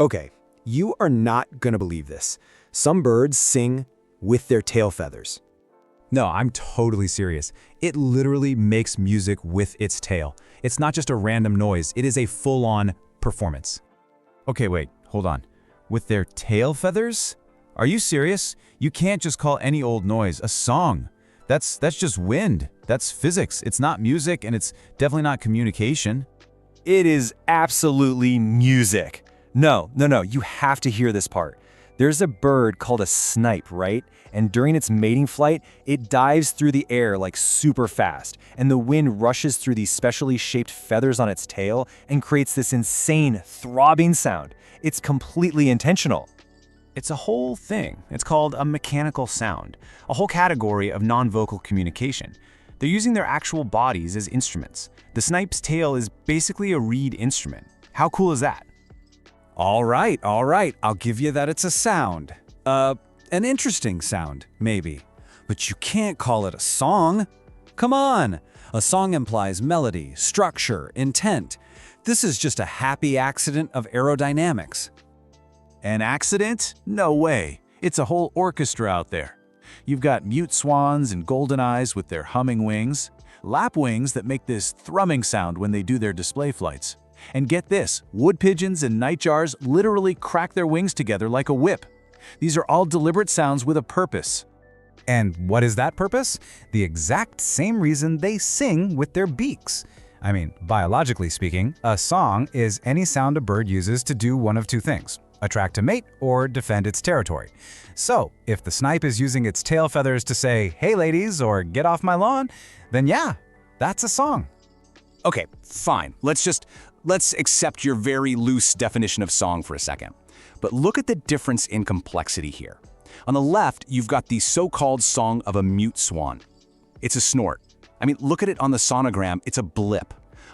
Okay, you are not gonna believe this. Some birds sing with their tail feathers. No, I'm totally serious. It literally makes music with its tail. It's not just a random noise, it is a full-on performance. Okay, wait, hold on. With their tail feathers? Are you serious? You can't just call any old noise a song. That's just wind. That's physics. It's not music, and it's definitely not communication. It is absolutely music. No, you have to hear this part. There's a bird called a snipe, right? And during its mating flight, it dives through the air like super fast, and the wind rushes through these specially shaped feathers on its tail and creates this insane, throbbing sound. It's completely intentional. It's a whole thing. It's called a mechanical sound, a whole category of non-vocal communication. They're using their actual bodies as instruments. The snipe's tail is basically a reed instrument. How cool is that? All right, I'll give you that it's a sound. An interesting sound, maybe. But you can't call it a song. Come on! A song implies melody, structure, intent. This is just a happy accident of aerodynamics. An accident? No way. It's a whole orchestra out there. You've got mute swans and goldeneyes with their humming wings, lapwings that make this thrumming sound when they do their display flights. And get this, wood pigeons and nightjars literally crack their wings together like a whip. These are all deliberate sounds with a purpose. And what is that purpose? The exact same reason they sing with their beaks. I mean, biologically speaking, a song is any sound a bird uses to do one of two things: attract a mate or defend its territory. So, if the snipe is using its tail feathers to say, "Hey ladies," or "Get off my lawn," then yeah, that's a song. Okay, fine. Let's accept your very loose definition of song for a second. But look at the difference in complexity here. On the left, you've got the so-called song of a mute swan. It's a snort. I mean, look at it on the sonogram, it's a blip.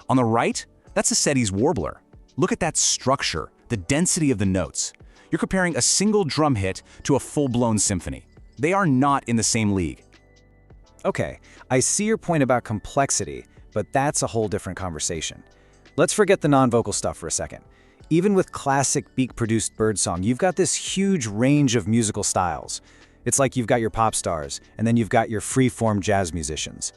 On the right, that's a Seti's warbler. Look at that structure, the density of the notes. You're comparing a single drum hit to a full-blown symphony. They are not in the same league. Okay, I see your point about complexity, but that's a whole different conversation. Let's forget the non-vocal stuff for a second. Even with classic beak-produced birdsong, you've got this huge range of musical styles. It's like you've got your pop stars, and then you've got your free-form jazz musicians.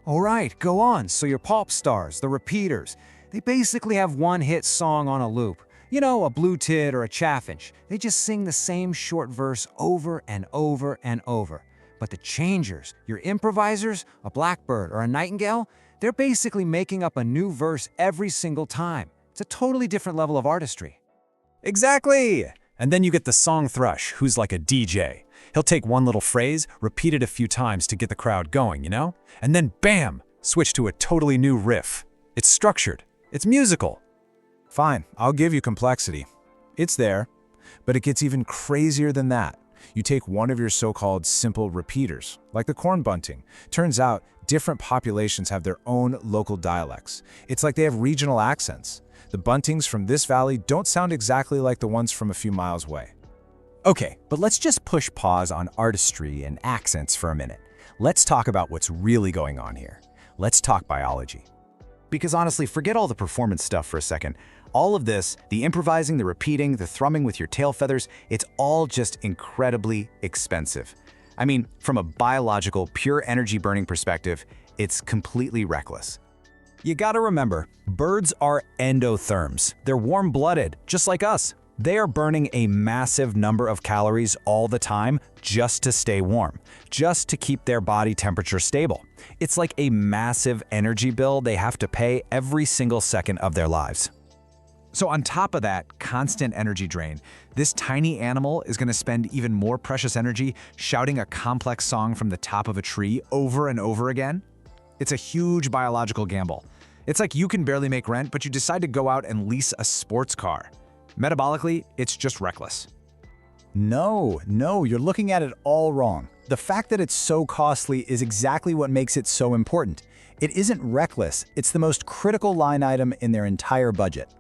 All right, go on. So your pop stars, the repeaters, they basically have one hit song on a loop. You know, a blue tit or a chaffinch. They just sing the same short verse over and over and over. But the changers, your improvisers, a blackbird or a nightingale, they're basically making up a new verse every single time. It's a totally different level of artistry. Exactly! And then you get the song thrush, who's like a DJ. He'll take one little phrase, repeat it a few times to get the crowd going, you know? And then bam! Switch to a totally new riff. It's structured. It's musical. Fine, I'll give you complexity. It's there, but it gets even crazier than that. You take one of your so-called simple repeaters, like the corn bunting. Turns out, different populations have their own local dialects. It's like they have regional accents. The buntings from this valley don't sound exactly like the ones from a few miles away. Okay, but let's just push pause on artistry and accents for a minute. Let's talk about what's really going on here. Let's talk biology. Because honestly, forget all the performance stuff for a second. All of this, the improvising, the repeating, the thrumming with your tail feathers, it's all just incredibly expensive. I mean, from a biological, pure energy burning perspective, it's completely reckless. You gotta remember, birds are endotherms. They're warm-blooded, just like us. They are burning a massive number of calories all the time just to stay warm, just to keep their body temperature stable. It's like a massive energy bill they have to pay every single second of their lives. So on top of that constant energy drain, this tiny animal is going to spend even more precious energy shouting a complex song from the top of a tree over and over again. It's a huge biological gamble. It's like you can barely make rent, but you decide to go out and lease a sports car. Metabolically, it's just reckless. No, you're looking at it all wrong. The fact that it's so costly is exactly what makes it so important. It isn't reckless, it's the most critical line item in their entire budget.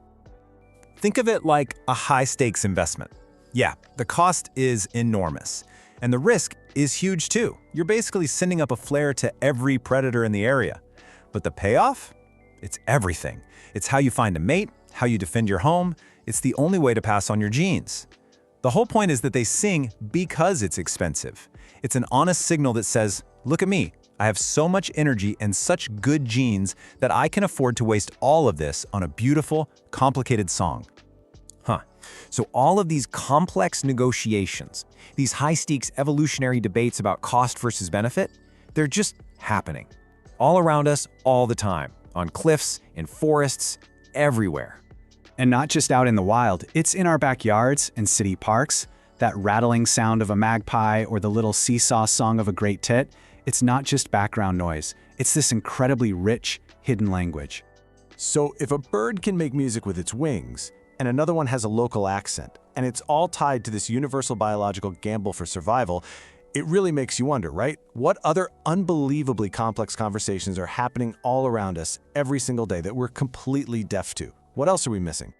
Think of it like a high-stakes investment. Yeah, the cost is enormous. And the risk is huge too. You're basically sending up a flare to every predator in the area. But the payoff? It's everything. It's how you find a mate, how you defend your home, It's the only way to pass on your genes. The whole point is that they sing because it's expensive. It's an honest signal that says, look at me, I have so much energy and such good genes that I can afford to waste all of this on a beautiful, complicated song. So all of these complex negotiations, these high-stakes evolutionary debates about cost versus benefit, they're just happening. All around us, all the time. On cliffs, in forests, everywhere. And not just out in the wild, it's in our backyards and city parks. That rattling sound of a magpie or the little seesaw song of a great tit, it's not just background noise. It's this incredibly rich, hidden language. So if a bird can make music with its wings, and another one has a local accent, and it's all tied to this universal biological gamble for survival, it really makes you wonder, right? What other unbelievably complex conversations are happening all around us every single day that we're completely deaf to? What else are we missing?